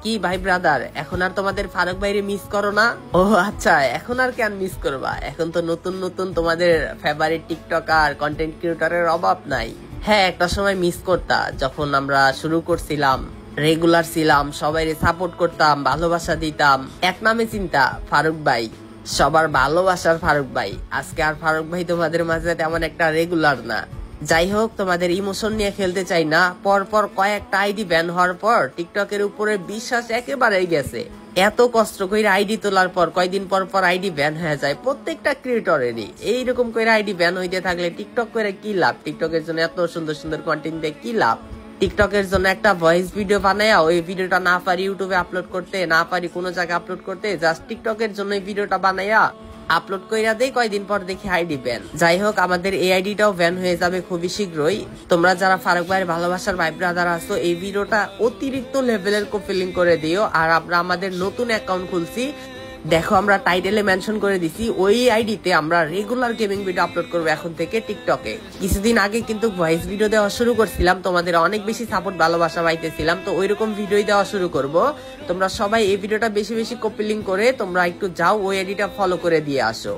কি ভাই ব্রাদার, এখন আর তোমাদের ফারুক ভাইরে মিস করো না? ও আচ্ছা, এখন আর কেন মিস করবা? এখন তো নতুন নতুন তোমাদের ফেভারিট টিকটকার কন্টেন্ট ক্রিয়েটরের অভাব নাই। হ্যাঁ, একটা সময় মিস করতা, যখন আমরা শুরু করছিলাম, রেগুলার ছিলাম, সবাইরে সাপোর্ট করতাম, ভালোবাসা দিতাম, এক নামে চিন্তা ফারুক ভাই, সবার ভালোবাসার ফারুক ভাই। আজকে আর ফারুক ভাই তোমাদের মাঝে তেমন একটা রেগুলার না। যাই হোক, তোমাদের ইমোশন নিয়ে খেলতে চাই না। পরপর কয়েকটা আইডি ব্যান হওয়ার পর টিকটকের উপরে বিশ্বাস একেবারেই গেছে। এত কষ্ট করে আইডি তোলার পর কয়দিন পর পর আইডি ব্যান হয়ে যায় প্রত্যেকটা ক্রিয়েটরেরই। এইরকম করে আইডি ব্যান হইতে থাকলে টিকটক করে কি লাভ? টিকটকের জন্য এত সুন্দর সুন্দর কন্টেন্ট দিয়ে কি লাভ? টিকটকের জন্য একটা ভয়েস ভিডিও বানায়া ওই ভিডিওটা না পারি ইউটিউবে আপলোড করতে, না পারি কোনো জায়গায় আপলোড করতে, জাস্ট টিকটকের জন্য ভিডিওটা বানায়া আপলোড কইরা দেই, কয়দিন পর দেখি আইডি ব্যান। যাই হোক, আমাদের এই আইডিটাও ব্যান হয়ে যাবে খুবই শীঘ্রই। তোমরা যারা ফারুক ভাইয়ের ভালোবাসার ভাই ব্রাদার আছো, এই ভিডিওটা অতিরিক্ত লেভেলের কপিলিং করে দিও। আর আমরা আমাদের নতুন অ্যাকাউন্ট খুলছি, দেখো আমরা টাইটেলে মেনশন করে দিছি, ওই আইডিতে আমরা রেগুলার গেমিং ভিডিও আপলোড করবো এখন থেকে টিকটকে। কিছুদিন আগে কিন্তু ভয়েস ভিডিও দেওয়া শুরু করছিলাম, তোমাদের অনেক বেশি সাপোর্ট ভালোবাসা পাইতেছিলাম, তো ওইরকম ভিডিও দেওয়া শুরু করব। তোমরা সবাই এই ভিডিওটা বেশি বেশি কপি লিঙ্ক করে তোমরা একটু যাও, ওই আইডিটা ফলো করে দিয়ে আসো।